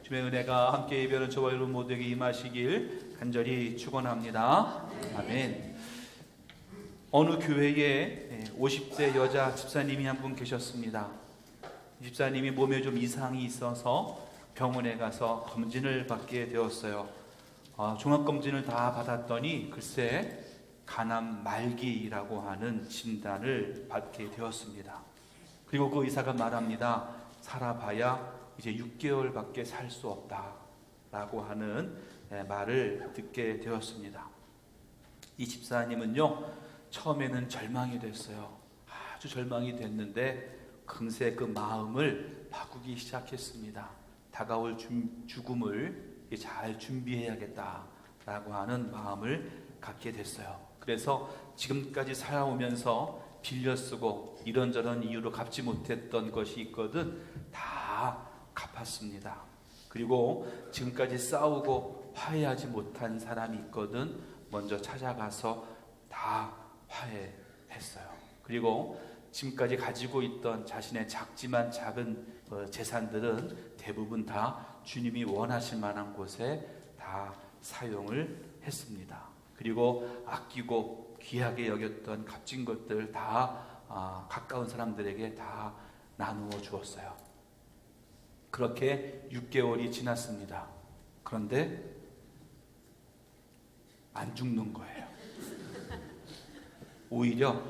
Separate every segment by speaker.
Speaker 1: 주의 은혜가 함께 예배하는 저와 여러분 모두에게 임하시길 간절히 축원합니다. 아멘. 어느 교회에 50대 여자 집사님이 한 분 계셨습니다. 집사님이 몸에 좀 이상이 있어서 병원에 가서 검진을 받게 되었어요. 종합검진을 다 받았더니 글쎄 간암 말기라고 하는 진단을 받게 되었습니다. 그리고 그 의사가 말합니다. 살아봐야 이제 6개월밖에 살 수 없다라고 하는 말을 듣게 되었습니다. 이 집사님은요, 처음에는 절망이 됐어요. 아주 절망이 됐는데 금세 그 마음을 바꾸기 시작했습니다. 다가올 죽음을 잘 준비해야겠다라고 하는 마음을 갖게 됐어요. 그래서 지금까지 살아오면서 빌려 쓰고 이런저런 이유로 갚지 못했던 것이 있거든 다 갚았습니다. 그리고 지금까지 싸우고 화해하지 못한 사람이 있거든 먼저 찾아가서 다 화해했어요. 그리고 지금까지 가지고 있던 자신의 작지만 작은 재산들은 대부분 다 주님이 원하실 만한 곳에 다 사용을 했습니다. 그리고 아끼고 귀하게 여겼던 값진 것들 다 가까운 사람들에게 다 나누어 주었어요. 그렇게 6개월이 지났습니다. 그런데 안 죽는 거예요. 오히려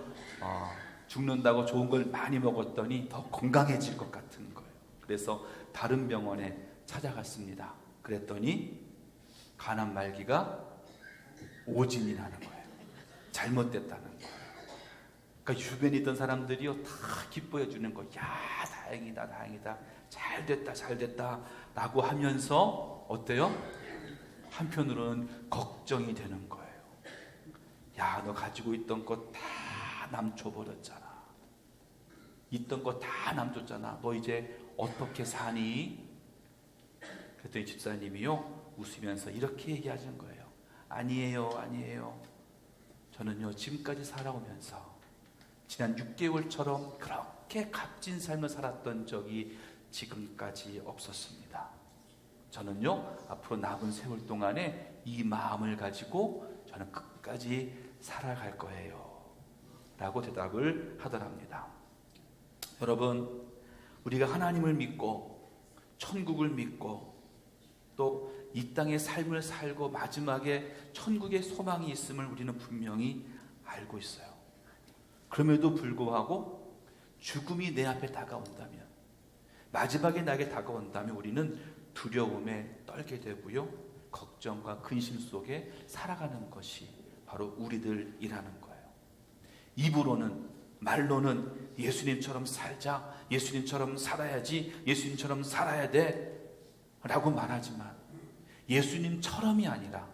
Speaker 1: 죽는다고 좋은 걸 많이 먹었더니 더 건강해질 것 같은 거예요. 그래서 다른 병원에 찾아갔습니다. 그랬더니 간암 말기가 오진이 나는 거예요. 잘못됐다는 거예요. 그러니까 주변에 있던 사람들이요 다 기뻐해 주는 거예요. 야, 다행이다, 다행이다, 잘됐다 라고 하면서 어때요? 한편으로는 걱정이 되는 거예요. 야, 너 가지고 있던 거 다 남줘버렸잖아. 있던 거 다 남줬잖아. 너 이제 어떻게 사니? 그랬더니 집사님이요 웃으면서 이렇게 얘기하는 거예요. 아니에요. 저는요 지금까지 살아오면서 지난 6개월처럼 그렇게 값진 삶을 살았던 적이 지금까지 없었습니다. 저는요 앞으로 남은 세월 동안에 이 마음을 가지고 저는 끝까지 살아갈 거예요 라고 대답을 하더랍니다. 여러분, 우리가 하나님을 믿고 천국을 믿고 또 이 땅의 삶을 살고 마지막에 천국의 소망이 있음을 우리는 분명히 알고 있어요. 그럼에도 불구하고 죽음이 내 앞에 다가온다면, 마지막에 나에게 다가온다면 우리는 두려움에 떨게 되고요, 걱정과 근심 속에 살아가는 것이 바로 우리들이라는 거예요. 입으로는, 말로는 예수님처럼 살자, 예수님처럼 살아야지, 예수님처럼 살아야 돼 라고 말하지만 예수님처럼이 아니라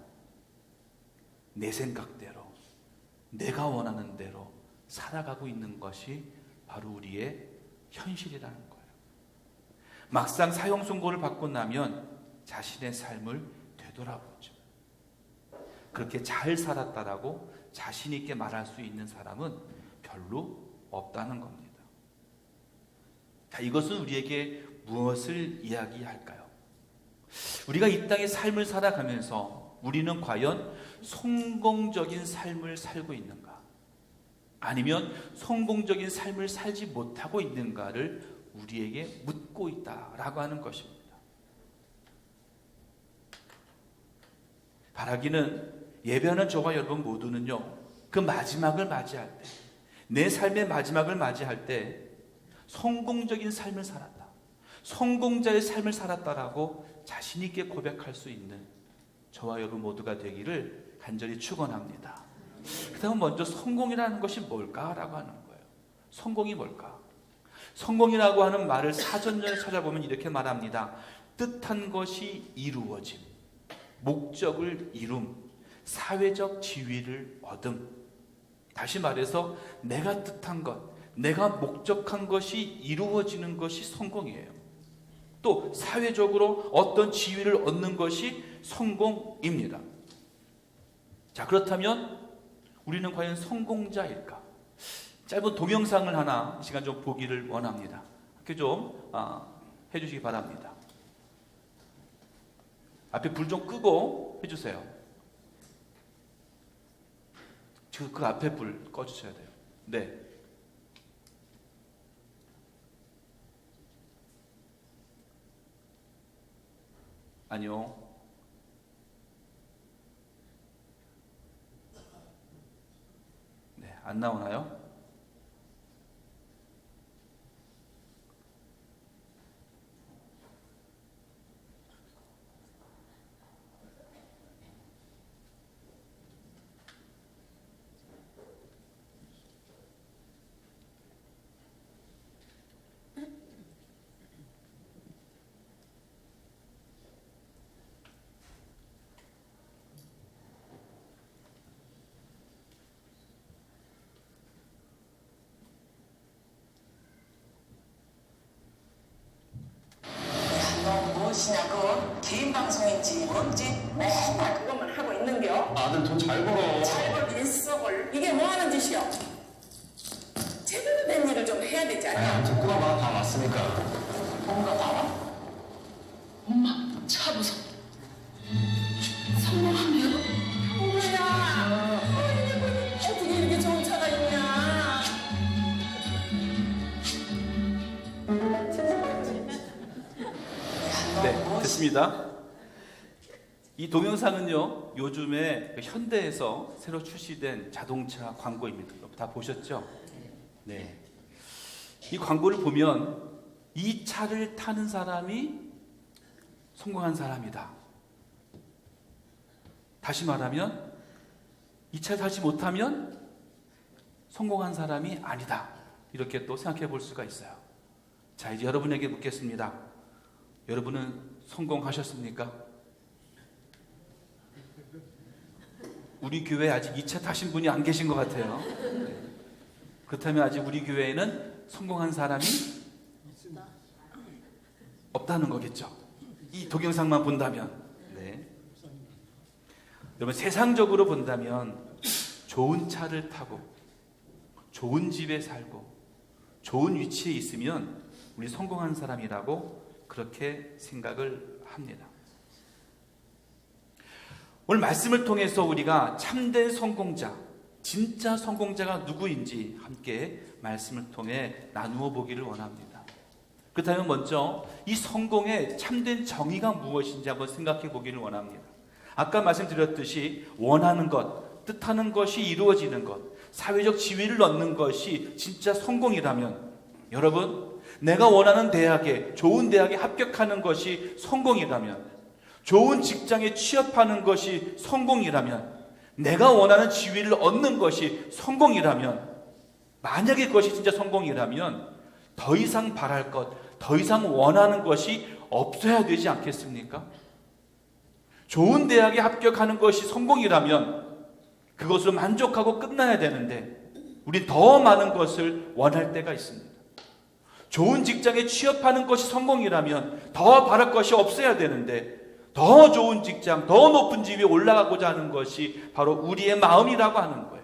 Speaker 1: 내 생각대로, 내가 원하는 대로 살아가고 있는 것이 바로 우리의 현실이라는 거예요. 막상 사형 선고를 받고 나면 자신의 삶을 되돌아보죠. 그렇게 잘 살았다라고 자신 있게 말할 수 있는 사람은 별로 없다는 겁니다. 자, 이것은 우리에게 무엇을 이야기할까요? 우리가 이 땅의 삶을 살아가면서 우리는 과연 성공적인 삶을 살고 있는가? 아니면 성공적인 삶을 살지 못하고 있는가를 우리에게 묻고 있다라고 하는 것입니다. 바라기는 예배하는 저와 여러분 모두는요, 그 마지막을 맞이할 때, 내 삶의 마지막을 맞이할 때 성공적인 삶을 살았다, 성공자의 삶을 살았다라고 자신 있게 고백할 수 있는 저와 여러분 모두가 되기를 간절히 축원합니다. 그다음 먼저 성공이라는 것이 뭘까라고 하는 거예요. 성공이 뭘까? 성공이라고 하는 말을 사전에 찾아보면 이렇게 말합니다. 뜻한 것이 이루어짐, 목적을 이룸, 사회적 지위를 얻음. 다시 말해서 내가 뜻한 것, 내가 목적한 것이 이루어지는 것이 성공이에요. 또 사회적으로 어떤 지위를 얻는 것이 성공입니다. 자, 그렇다면 우리는 과연 성공자일까? 짧은 동영상을 하나 이 시간 좀 보기를 원합니다. 이렇게 좀 해주시기 바랍니다. 앞에 불 좀 끄고 해주세요. 그 앞에 불 꺼주셔야 돼요. 네. 아니요. 네, 안 나오나요?
Speaker 2: 무엇이냐고 개인 방송인지 뭔지 맨날 그것만 하고 있는겨.
Speaker 3: 아들 돈 잘 벌어.
Speaker 2: 잘 벌 일석을 이게 뭐 하는 짓이여? 제대로 된 일을 좀 해야 되지 않냐?
Speaker 3: 아무튼 끊어봐. 다 왔으니까.
Speaker 2: 뭔가 봐라. 엄마 차 무섭. 성공하면 뭐야? 어떻게 이렇게 좋은 차가 있냐?
Speaker 1: 네, 됐습니다. 이 동영상은요, 요즘에 그 현대에서 새로 출시된 자동차 광고입니다. 다 보셨죠? 네. 이 광고를 보면 이 차를 타는 사람이 성공한 사람이다. 다시 말하면 이 차를 타지 못하면 성공한 사람이 아니다. 이렇게 또 생각해 볼 수가 있어요. 자, 이제 여러분에게 묻겠습니다. 여러분은 성공하셨습니까? 우리 교회에 아직 2차 타신 분이 안 계신 것 같아요. 그렇다면 아직 우리 교회에는 성공한 사람이 없다는 거겠죠. 이 동영상만 본다면. 네. 여러분, 세상적으로 본다면 좋은 차를 타고 좋은 집에 살고 좋은 위치에 있으면 우리 성공한 사람이라고 그렇게 생각을 합니다. 오늘 말씀을 통해서 우리가 참된 성공자, 진짜 성공자가 누구인지 함께 말씀을 통해 나누어 보기를 원합니다. 그렇다면 먼저 이 성공의 참된 정의가 무엇인지 한번 생각해 보기를 원합니다. 아까 말씀드렸듯이 원하는 것, 뜻하는 것이 이루어지는 것, 사회적 지위를 얻는 것이 진짜 성공이라면 여러분, 내가 원하는 대학에, 좋은 대학에 합격하는 것이 성공이라면, 좋은 직장에 취업하는 것이 성공이라면, 내가 원하는 지위를 얻는 것이 성공이라면, 만약에 그것이 진짜 성공이라면 더 이상 바랄 것, 더 이상 원하는 것이 없어야 되지 않겠습니까? 좋은 대학에 합격하는 것이 성공이라면 그것으로 만족하고 끝나야 되는데 우리 더 많은 것을 원할 때가 있습니다. 좋은 직장에 취업하는 것이 성공이라면 더 바랄 것이 없어야 되는데 더 좋은 직장, 더 높은 집에 올라가고자 하는 것이 바로 우리의 마음이라고 하는 거예요.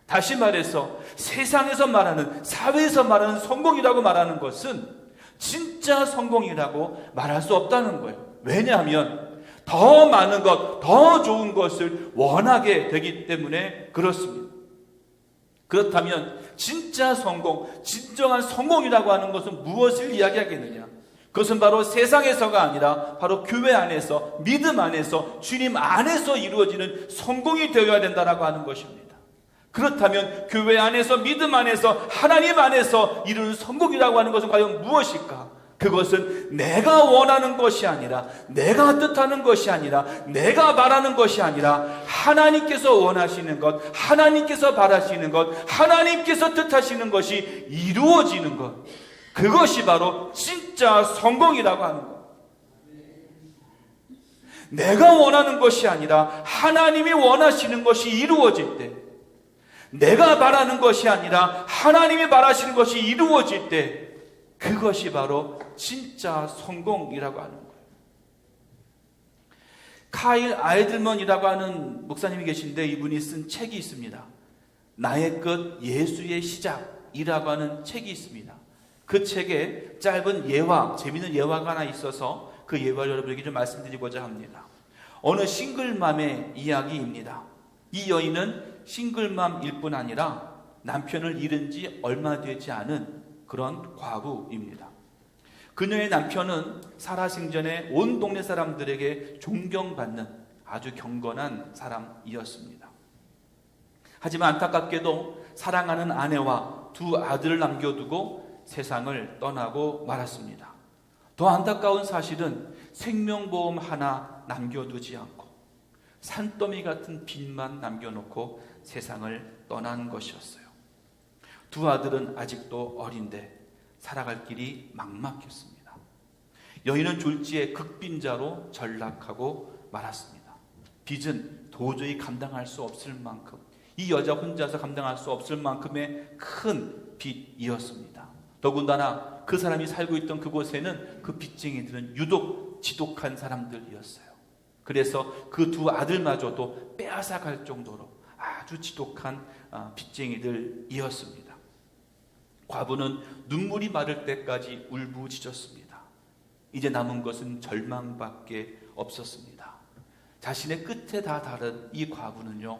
Speaker 1: 다시 말해서 세상에서 말하는, 사회에서 말하는 성공이라고 말하는 것은 진짜 성공이라고 말할 수 없다는 거예요. 왜냐하면 더 많은 것, 더 좋은 것을 원하게 되기 때문에 그렇습니다. 그렇다면 진짜 성공, 진정한 성공이라고 하는 것은 무엇을 이야기하겠느냐? 그것은 바로 세상에서가 아니라 바로 교회 안에서, 믿음 안에서, 주님 안에서 이루어지는 성공이 되어야 된다라고 하는 것입니다. 그렇다면 교회 안에서, 믿음 안에서, 하나님 안에서 이루는 성공이라고 하는 것은 과연 무엇일까? 그것은 내가 원하는 것이 아니라, 내가 뜻하는 것이 아니라, 내가 말하는 것이 아니라 하나님께서 원하시는 것, 하나님께서 바라시는 것, 하나님께서 뜻하시는 것이 이루어지는 것, 그것이 바로 진짜 성공이라고 하는 것. 내가 원하는 것이 아니라 하나님이 원하시는 것이 이루어질 때, 내가 바라는 것이 아니라 하나님이 바라시는 것이 이루어질 때, 그것이 바로 진짜 성공이라고 하는 거예요. 카일 아이들먼이라고 하는 목사님이 계신데 이분이 쓴 책이 있습니다. 나의 끝 예수의 시작이라고 하는 책이 있습니다. 그 책에 짧은 예화, 재미있는 예화가 하나 있어서 그 예화를 여러분에게 좀 말씀드리고자 합니다. 어느 싱글맘의 이야기입니다. 이 여인은 싱글맘일 뿐 아니라 남편을 잃은 지 얼마 되지 않은 그런 과부입니다. 그녀의 남편은 살아생전에 온 동네 사람들에게 존경받는 아주 경건한 사람이었습니다. 하지만 안타깝게도 사랑하는 아내와 두 아들을 남겨두고 세상을 떠나고 말았습니다. 더 안타까운 사실은 생명보험 하나 남겨두지 않고 산더미 같은 빚만 남겨놓고 세상을 떠난 것이었어요. 두 아들은 아직도 어린데 살아갈 길이 막막했습니다. 여인은 졸지에 극빈자로 전락하고 말았습니다. 빚은 도저히 감당할 수 없을 만큼, 이 여자 혼자서 감당할 수 없을 만큼의 큰 빚이었습니다. 더군다나 그 사람이 살고 있던 그곳에는 그 빚쟁이들은 유독 지독한 사람들이었어요. 그래서 그 두 아들마저도 빼앗아갈 정도로 아주 지독한 빚쟁이들이었습니다. 과부는 눈물이 마를 때까지 울부짖었습니다. 이제 남은 것은 절망밖에 없었습니다. 자신의 끝에 다 다른 이 과부는요,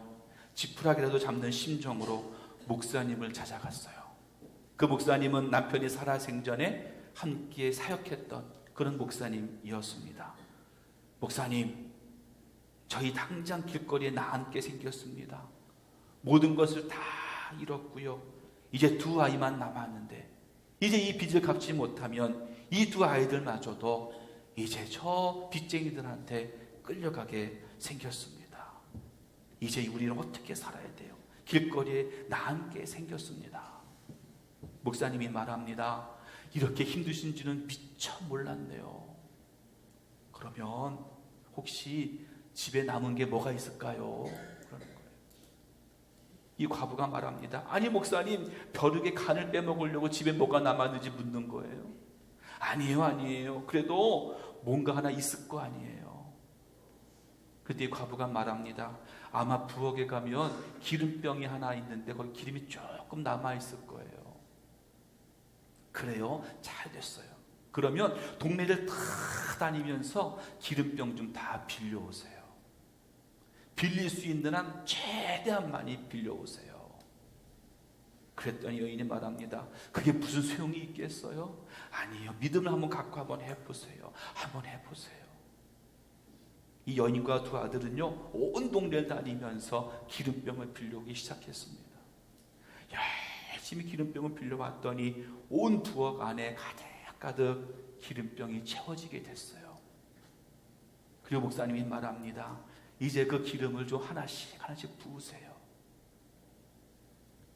Speaker 1: 지푸라기라도 잡는 심정으로 목사님을 찾아갔어요. 그 목사님은 남편이 살아생전에 함께 사역했던 그런 목사님이었습니다. 목사님, 저희 당장 길거리에 나앉게 생겼습니다. 모든 것을 다 잃었고요. 이제 두 아이만 남았는데 이제 이 빚을 갚지 못하면 이 두 아이들마저도 이제 저 빚쟁이들한테 끌려가게 생겼습니다. 이제 우리는 어떻게 살아야 돼요? 길거리에 나앉게 생겼습니다. 목사님이 말합니다. 이렇게 힘드신 줄은 미처 몰랐네요. 그러면 혹시 집에 남은 게 뭐가 있을까요? 그러는 거예요. 이 과부가 말합니다. 아니 목사님, 벼룩의 간을 빼먹으려고 집에 뭐가 남았는지 묻는 거예요. 아니에요. 그래도 뭔가 하나 있을 거 아니에요. 그때 이 과부가 말합니다. 아마 부엌에 가면 기름병이 하나 있는데 거기 기름이 조금 남아있을 거예요. 그래요? 잘 됐어요. 그러면 동네를 다 다니면서 기름병 좀 다 빌려오세요. 빌릴 수 있는 한 최대한 많이 빌려오세요. 그랬더니 여인이 말합니다. 그게 무슨 소용이 있겠어요? 아니에요. 믿음을 한번 갖고 한번 해보세요. 한번 해보세요. 이 여인과 두 아들은요, 온 동네를 다니면서 기름병을 빌려오기 시작했습니다. 열심히 기름병을 빌려왔더니 온 부엌 안에 가득 기름병이 채워지게 됐어요. 그리고 목사님이 말합니다. 이제 그 기름을 좀 하나씩 부으세요.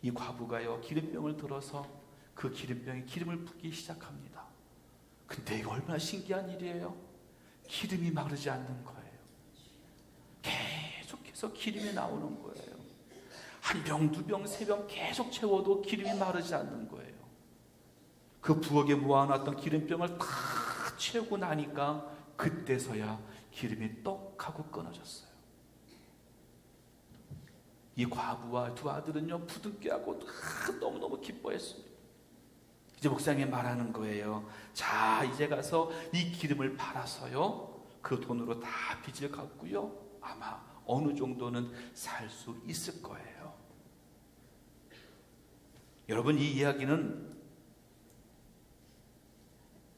Speaker 1: 이 과부가요, 기름병을 들어서 그 기름병에 기름을 붓기 시작합니다. 근데 이거 얼마나 신기한 일이에요. 기름이 마르지 않는 거예요. 계속해서 기름이 나오는 거예요. 한 병, 두 병, 세 병 계속 채워도 기름이 마르지 않는 거예요. 그 부엌에 모아놨던 기름병을 다 채우고 나니까 그때서야 기름이 떡 하고 끊어졌어요. 이 과부와 두 아들은요, 부둥켜하고 너무너무 기뻐했습니다. 이제 목사님이 말하는 거예요. 자, 이제 가서 이 기름을 팔아서요, 그 돈으로 다 빚을 갚고요, 아마 어느 정도는 살 수 있을 거예요. 여러분, 이 이야기는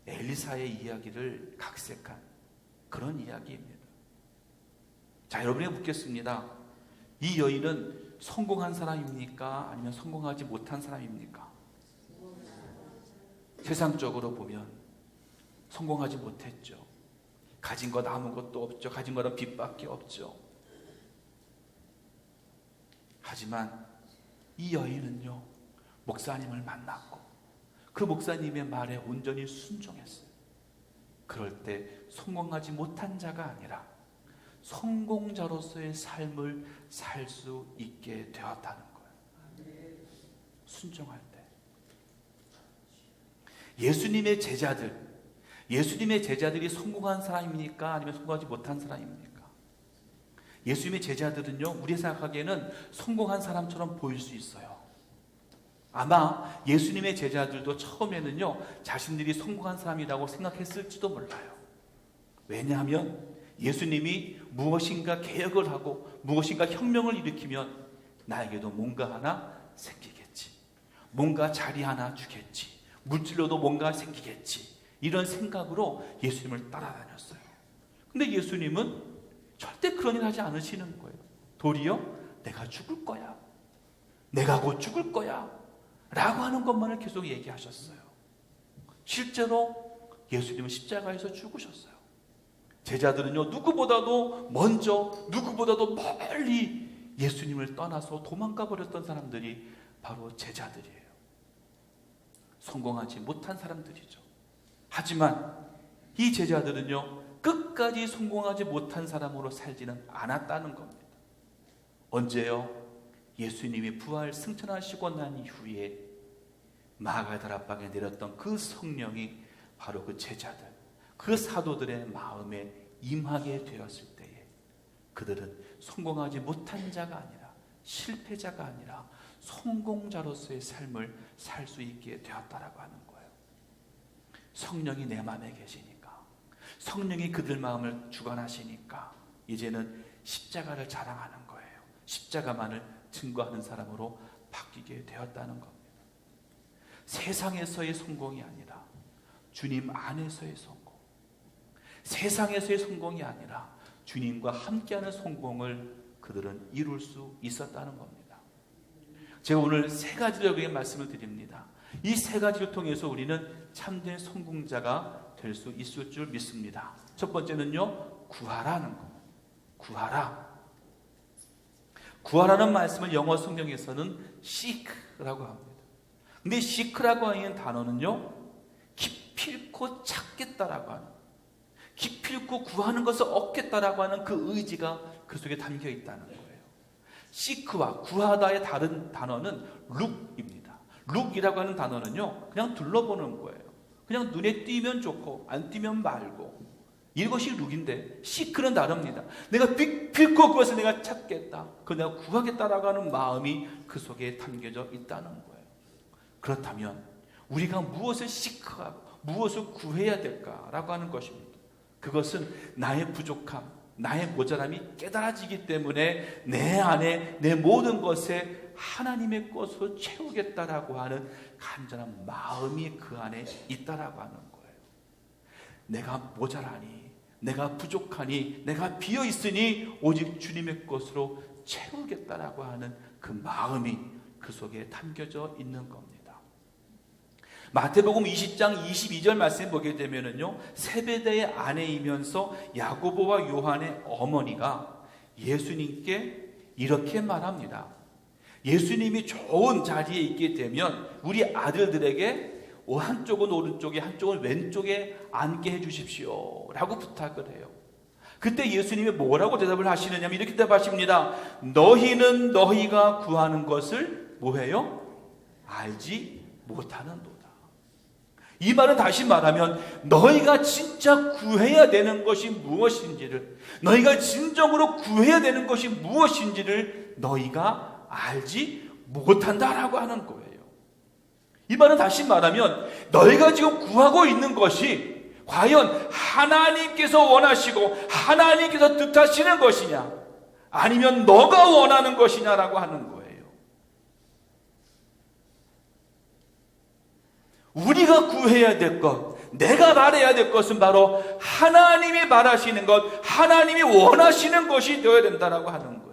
Speaker 1: 엘리사의 이야기를 각색한 그런 이야기입니다. 자, 여러분에게 묻겠습니다. 이 여인은 성공한 사람입니까? 아니면 성공하지 못한 사람입니까? 세상적으로 보면 성공하지 못했죠. 가진 것 아무것도 없죠. 가진 거는 빚밖에 없죠. 하지만 이 여인은요, 목사님을 만났고 그 목사님의 말에 온전히 순종했어요. 그럴 때 성공하지 못한 자가 아니라 성공자로서의 삶을 살 수 있게 되었다는 거예요. 순종할 때. 예수님의 제자들이 성공한 사람입니까? 아니면 성공하지 못한 사람입니까? 예수님의 제자들은요, 우리 생각하기에는 성공한 사람처럼 보일 수 있어요. 아마 예수님의 제자들도 처음에는요, 자신들이 성공한 사람이라고 생각했을지도 몰라요. 왜냐하면 예수님이 무엇인가 개혁을 하고 무엇인가 혁명을 일으키면 나에게도 뭔가 하나 생기겠지. 뭔가 자리 하나 주겠지. 물질로도 뭔가 생기겠지. 이런 생각으로 예수님을 따라다녔어요. 근데 예수님은 절대 그런 일 하지 않으시는 거예요. 도리어 내가 죽을 거야. 내가 곧 죽을 거야. 라고 하는 것만을 계속 얘기하셨어요. 실제로 예수님은 십자가에서 죽으셨어요. 제자들은요, 누구보다도 먼저, 누구보다도 멀리 예수님을 떠나서 도망가 버렸던 사람들이 바로 제자들이에요. 성공하지 못한 사람들이죠. 하지만 이 제자들은요, 끝까지 성공하지 못한 사람으로 살지는 않았다는 겁니다. 언제요? 예수님이 부활 승천하시고 난 이후에 마가다라방에 내렸던 그 성령이 바로 그 제자들, 그 사도들의 마음에 임하게 되었을 때에 그들은 성공하지 못한 자가 아니라, 실패자가 아니라 성공자로서의 삶을 살 수 있게 되었다라고 하는 거예요. 성령이 내 마음에 계시니까, 성령이 그들 마음을 주관하시니까 이제는 십자가를 자랑하는 거예요. 십자가만을 증거하는 사람으로 바뀌게 되었다는 겁니다. 세상에서의 성공이 아니라 주님 안에서의 성공, 세상에서의 성공이 아니라 주님과 함께하는 성공을 그들은 이룰 수 있었다는 겁니다. 제가 오늘 세 가지를 여기에 말씀을 드립니다. 이 세 가지를 통해서 우리는 참된 성공자가 될 수 있을 줄 믿습니다. 첫 번째는요, 구하라는 거. 구하라. 구하라는 말씀을 영어 성경에서는 seek라고 합니다. 근데 seek라고 하는 단어는요, 기필코 찾겠다라고 하는, 기필코 구하는 것을 얻겠다라고 하는 그 의지가 그 속에 담겨 있다는 거예요. seek와 구하다의 다른 단어는 look입니다. look이라고 하는 단어는요, 그냥 둘러보는 거예요. 그냥 눈에 띄면 좋고 안 띄면 말고, 이것이 look인데 seek는 다릅니다. 내가 필코 그것을 내가 찾겠다, 그걸 내가 구하겠다라고 하는 마음이 그 속에 담겨져 있다는 거예요. 그렇다면 우리가 무엇을 seek하고 무엇을 구해야 될까라고 하는 것입니다. 그것은 나의 부족함, 나의 모자람이 깨달아지기 때문에 내 안에 내 모든 것에 하나님의 것으로 채우겠다라고 하는 간절한 마음이 그 안에 있다라고 하는 거예요. 내가 모자라니, 내가 부족하니, 내가 비어있으니 오직 주님의 것으로 채우겠다라고 하는 그 마음이 그 속에 담겨져 있는 겁니다. 마태복음 20장 22절 말씀 보게 되면은요, 세베대의 아내이면서 야고보와 요한의 어머니가 예수님께 이렇게 말합니다. 예수님이 좋은 자리에 있게 되면 우리 아들들에게 한쪽은 오른쪽에 한쪽은 왼쪽에 앉게 해주십시오 라고 부탁을 해요. 그때 예수님이 뭐라고 대답을 하시느냐면 이렇게 대답하십니다. 너희는 너희가 구하는 것을 뭐해요? 알지 못하는도다. 이 말은 다시 말하면 너희가 진짜 구해야 되는 것이 무엇인지를, 너희가 진정으로 구해야 되는 것이 무엇인지를 너희가 알지 못한다라고 하는 거예요. 이 말은 다시 말하면 너희가 지금 구하고 있는 것이 과연 하나님께서 원하시고 하나님께서 뜻하시는 것이냐, 아니면 너가 원하는 것이냐라고 하는 거예요. 우리가 구해야 될 것, 내가 말해야 될 것은 바로 하나님이 말하시는 것, 하나님이 원하시는 것이 되어야 된다라고 하는 거예요.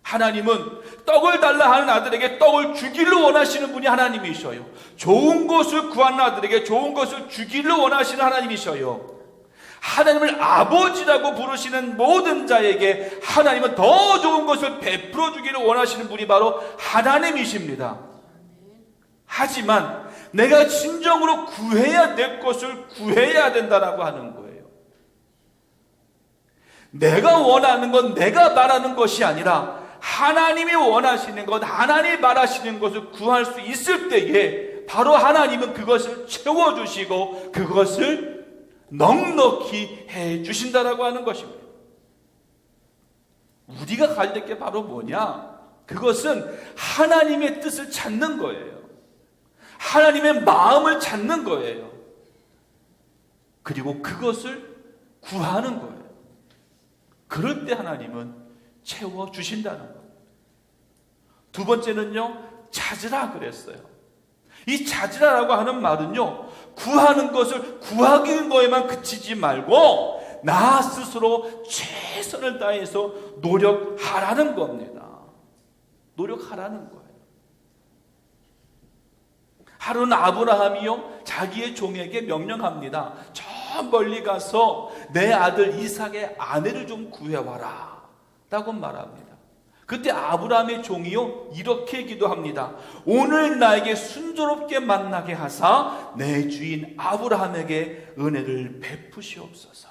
Speaker 1: 하나님은 떡을 달라 하는 아들에게 떡을 주기를 원하시는 분이 하나님이셔요. 좋은 것을 구하는 아들에게 좋은 것을 주기를 원하시는 하나님이셔요. 하나님을 아버지라고 부르시는 모든 자에게 하나님은 더 좋은 것을 베풀어 주기를 원하시는 분이 바로 하나님이십니다. 하지만 내가 진정으로 구해야 될 것을 구해야 된다라고 하는 거예요. 내가 원하는 건 내가 말하는 것이 아니라 하나님이 원하시는 것, 하나님이 말하시는 것을 구할 수 있을 때에 바로 하나님은 그것을 채워주시고 그것을 넉넉히 해주신다라고 하는 것입니다. 우리가 가야 될 게 바로 뭐냐? 그것은 하나님의 뜻을 찾는 거예요. 하나님의 마음을 찾는 거예요. 그리고 그것을 구하는 거예요. 그럴 때 하나님은 채워주신다는 거예요. 두 번째는요, 찾으라 그랬어요. 이 찾으라라고 하는 말은요, 구하는 것을 구하는 거에만 그치지 말고 나 스스로 최선을 다해서 노력하라는 겁니다. 노력하라는 거예요. 하루는 아브라함이요, 자기의 종에게 명령합니다. 저 멀리 가서 내 아들 이삭의 아내를 좀 구해와라 라고 말합니다. 그때 아브라함의 종이요, 이렇게 기도합니다. 오늘 나에게 순조롭게 만나게 하사 내 주인 아브라함에게 은혜를 베푸시옵소서.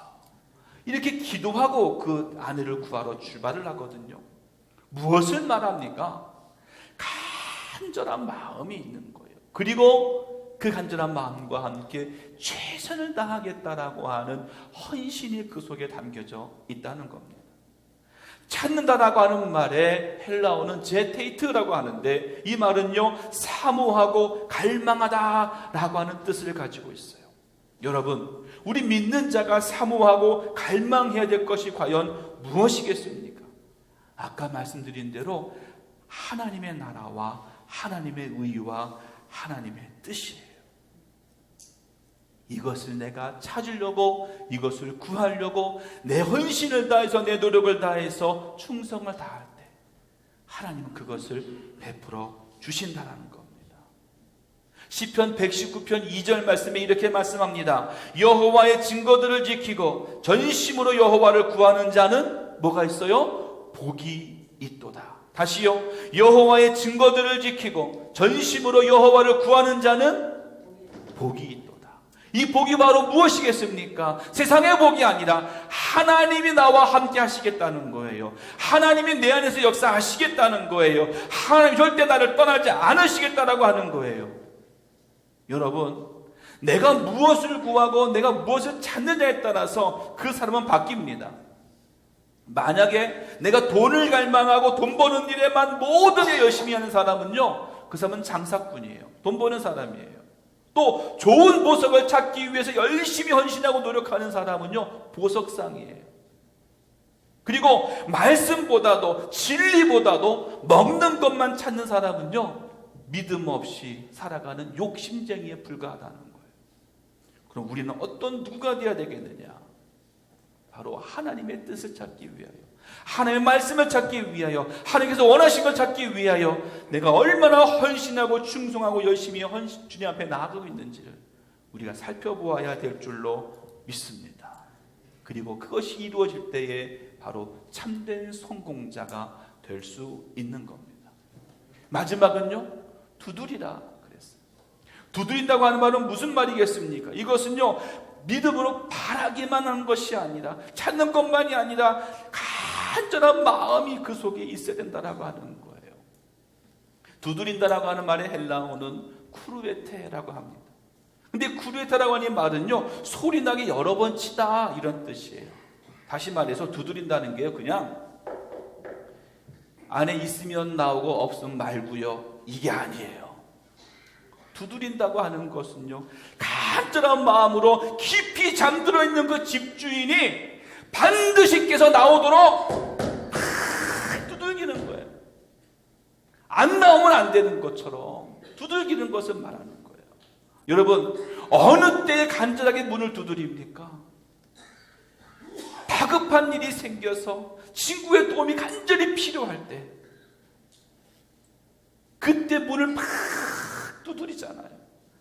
Speaker 1: 이렇게 기도하고 그 아내를 구하러 출발을 하거든요. 무엇을 말합니까? 간절한 마음이 있는 거예요. 그리고 그 간절한 마음과 함께 최선을 다하겠다라고 하는 헌신이 그 속에 담겨져 있다는 겁니다. 찾는다라고 하는 말에 헬라어는 제테이트라고 하는데, 이 말은요, 사모하고 갈망하다라고 하는 뜻을 가지고 있어요. 여러분, 우리 믿는 자가 사모하고 갈망해야 될 것이 과연 무엇이겠습니까? 아까 말씀드린 대로 하나님의 나라와 하나님의 의와 하나님의 뜻이에요. 이것을 내가 찾으려고, 이것을 구하려고 내 헌신을 다해서, 내 노력을 다해서 충성을 다할 때 하나님은 그것을 베풀어 주신다는 겁니다. 시편 119편 2절 말씀에 이렇게 말씀합니다. 여호와의 증거들을 지키고 전심으로 여호와를 구하는 자는 뭐가 있어요? 복이 있도다. 다시요, 여호와의 증거들을 지키고 전심으로 여호와를 구하는 자는 복이 있도다. 이 복이 바로 무엇이겠습니까? 세상의 복이 아니라 하나님이 나와 함께 하시겠다는 거예요. 하나님이 내 안에서 역사하시겠다는 거예요. 하나님 절대 나를 떠나지 않으시겠다라고 하는 거예요. 여러분, 내가 무엇을 구하고 내가 무엇을 찾느냐에 따라서 그 사람은 바뀝니다. 만약에 내가 돈을 갈망하고 돈 버는 일에만 모든 게 열심히 하는 사람은요, 그 사람은 장사꾼이에요. 돈 버는 사람이에요. 또 좋은 보석을 찾기 위해서 열심히 헌신하고 노력하는 사람은요, 보석상이에요. 그리고 말씀보다도 진리보다도 먹는 것만 찾는 사람은요, 믿음 없이 살아가는 욕심쟁이에 불과하다는 거예요. 그럼 우리는 어떤 누가 되어야 되겠느냐? 바로 하나님의 뜻을 찾기 위하여, 하나님의 말씀을 찾기 위하여, 하나님께서 원하신 걸 찾기 위하여 내가 얼마나 헌신하고 충성하고 열심히 주님 앞에 나아가고 있는지를 우리가 살펴보아야 될 줄로 믿습니다. 그리고 그것이 이루어질 때에 바로 참된 성공자가 될 수 있는 겁니다. 마지막은요, 두드리라 그랬어요. 두드린다고 하는 말은 무슨 말이겠습니까? 이것은요, 믿음으로 바라기만 하는 것이 아니라, 찾는 것만이 아니라 간절한 마음이 그 속에 있어야 된다라고 하는 거예요. 두드린다라고 하는 말의 헬라어는 쿠르베테라고 합니다. 근데 쿠르베테라고 하는 말은요, 소리나게 여러 번 치다 이런 뜻이에요. 다시 말해서 두드린다는 게요, 그냥 안에 있으면 나오고 없으면 말고요, 이게 아니에요. 두드린다고 하는 것은요, 간절한 마음으로 깊이 잠들어 있는 그 집주인이 반드시 깨서 나오도록 두들기는 거예요. 안 나오면 안 되는 것처럼 두들기는 것을 말하는 거예요. 여러분, 어느 때에 간절하게 문을 두드립니까? 다급한 일이 생겨서 친구의 도움이 간절히 필요할 때, 그때 문을 막 두드리잖아요.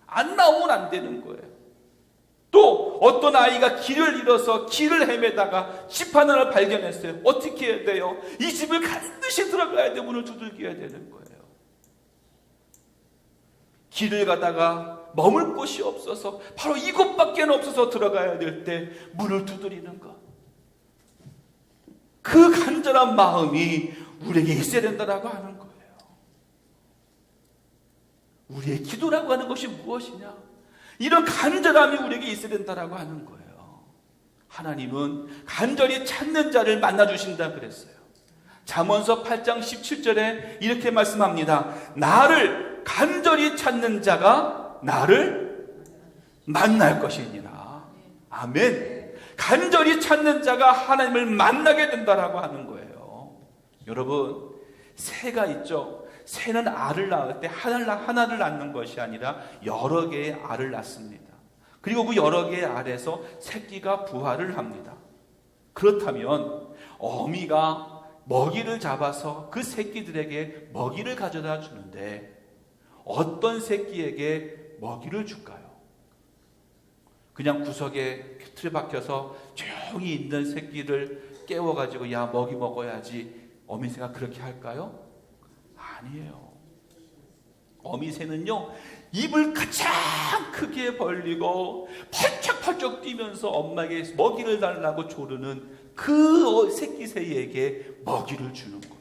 Speaker 1: 안 나오면 안 되는 거예요. 또 어떤 아이가 길을 잃어서 길을 헤매다가 집 하나를 발견했어요. 어떻게 해야 돼요? 이 집을 반드시 들어가야 돼. 문을 두들겨야 되는 거예요. 길을 가다가 머물 곳이 없어서 바로 이곳밖에 없어서 들어가야 될 때 문을 두드리는 것. 그 간절한 마음이 우리에게 있어야 된다고 하는 거예요. 우리의 기도라고 하는 것이 무엇이냐? 이런 간절함이 우리에게 있어야 된다고 하는 거예요. 하나님은 간절히 찾는 자를 만나주신다 그랬어요. 잠언서 8장 17절에 이렇게 말씀합니다. 나를 간절히 찾는 자가 나를 만날 것이니라. 아멘. 간절히 찾는 자가 하나님을 만나게 된다라고 하는 거예요. 여러분, 새가 있죠. 새는 알을 낳을 때 하나를 낳는 것이 아니라 여러 개의 알을 낳습니다. 그리고 그 여러 개의 알에서 새끼가 부화를 합니다. 그렇다면 어미가 먹이를 잡아서 그 새끼들에게 먹이를 가져다 주는데 어떤 새끼에게 먹이를 줄까요? 그냥 구석에 틀에 박혀서 조용히 있는 새끼를 깨워가지고 야 먹이 먹어야지 어미새가 그렇게 할까요? 아니에요. 어미새는요 입을 가장 크게 벌리고 펄쩍펄쩍 뛰면서 엄마에게 먹이를 달라고 조르는 그 새끼새에게 먹이를 주는 거예요.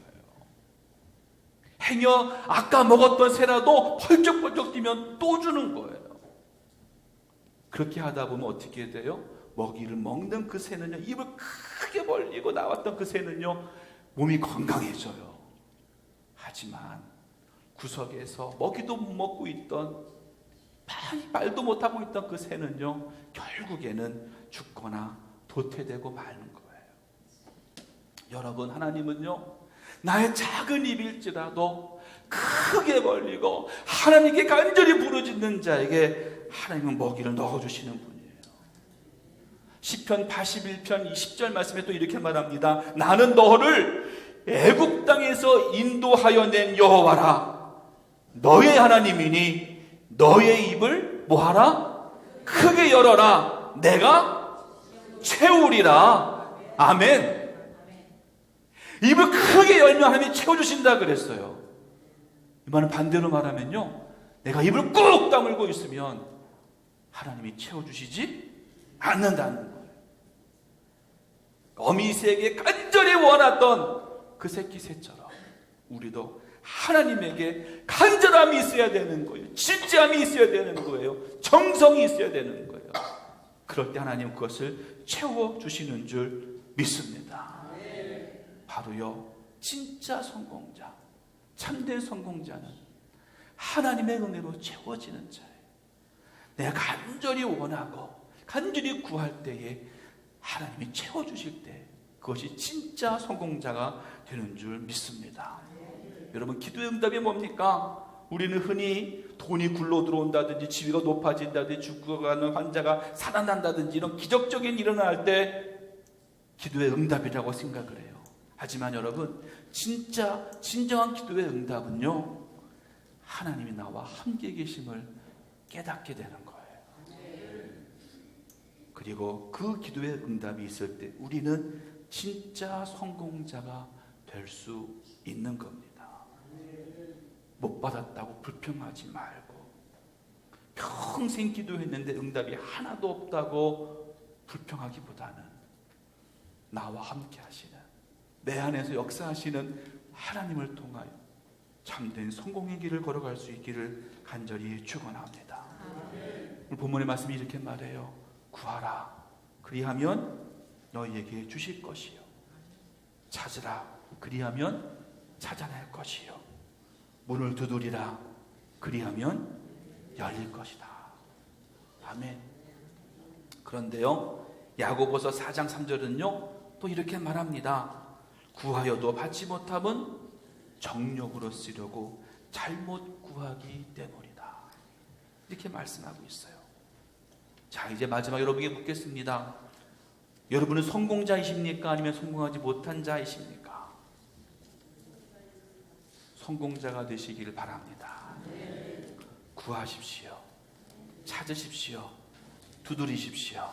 Speaker 1: 행여 아까 먹었던 새라도 펄쩍펄쩍 뛰면 또 주는 거예요. 그렇게 하다 보면 어떻게 돼요? 먹이를 먹는 그 새는요 입을 크게 벌리고 나왔던 그 새는요 몸이 건강해져요. 하지만 구석에서 먹이도 못 먹고 있던 말도 못하고 있던 그 새는요 결국에는 죽거나 도태되고 마는 거예요. 여러분, 하나님은요 나의 작은 입일지라도 크게 벌리고 하나님께 간절히 부르짖는 자에게 하나님은 먹이를 넣어주시는 분이에요. 시편 81편 20절 말씀에 또 이렇게 말합니다. 나는 너를 애굽 땅에서 인도하여 낸 여호와라. 너의 하나님이니 너의 입을 뭐하라? 크게 열어라. 내가 채우리라. 아멘. 입을 크게 열면 하나님이 채워주신다 그랬어요. 이 말은 반대로 말하면요 내가 입을 꾹 다물고 있으면 하나님이 채워주시지 않는다는 거예요. 어미새에게 간절히 원했던 그 새끼 새처럼 우리도 하나님에게 간절함이 있어야 되는 거예요. 진지함이 있어야 되는 거예요. 정성이 있어야 되는 거예요. 그럴 때 하나님 그것을 채워주시는 줄 믿습니다. 바로요 진짜 성공자, 참된 성공자는 하나님의 은혜로 채워지는 자예요. 내가 간절히 원하고 간절히 구할 때에 하나님이 채워주실 때 그것이 진짜 성공자가 되는 줄 믿습니다. 여러분, 기도의 응답이 뭡니까? 우리는 흔히 돈이 굴러 들어온다든지 지위가 높아진다든지 죽어가는 환자가 살아난다든지 이런 기적적인 일이 일어날 때 기도의 응답이라고 생각을 해요. 하지만 여러분, 진정한 기도의 응답은요 하나님이 나와 함께 계심을 깨닫게 되는 거예요. 그리고 그 기도의 응답이 있을 때 우리는 진짜 성공자가 될 수 있는 겁니다. 못 받았다고 불평하지 말고 평생 기도했는데 응답이 하나도 없다고 불평하기보다는 나와 함께 하시는 내 안에서 역사하시는 하나님을 통하여 참된 성공의 길을 걸어갈 수 있기를 간절히 축원합니다. 오늘 본문의 말씀이 이렇게 말해요. 구하라 그리하면 너희에게 주실 것이요 찾으라 그리하면 찾아낼 것이요 문을 두드리라 그리하면 열릴 것이다. 아멘. 그런데요 야고보서 4장 3절은요 또 이렇게 말합니다. 구하여도 받지 못함은 정욕으로 쓰려고 잘못 구하기 때문이다. 이렇게 말씀하고 있어요. 자, 이제 마지막 여러분에게 묻겠습니다. 여러분은 성공자이십니까? 아니면 성공하지 못한 자이십니까? 성공자가 되시길 바랍니다. 구하십시오. 찾으십시오. 두드리십시오.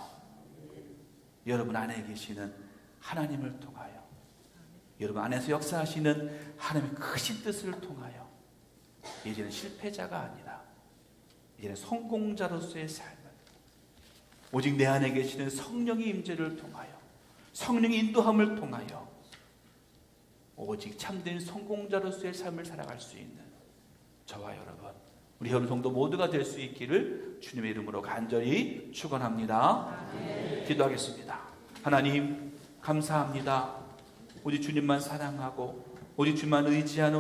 Speaker 1: 여러분 안에 계시는 하나님을 통하여 여러분 안에서 역사하시는 하나님의 크신 뜻을 통하여 이제는 실패자가 아니라 이제는 성공자로서의 삶을 오직 내 안에 계시는 성령의 임재를 통하여 성령의 인도함을 통하여 오직 참된 성공자로서의 삶을 살아갈 수 있는 저와 여러분 우리 여러분 성도 모두가 될 수 있기를 주님의 이름으로 간절히 축원합니다. 기도하겠습니다. 하나님 감사합니다. 오직 주님만 사랑하고 오직 주님만 의지하는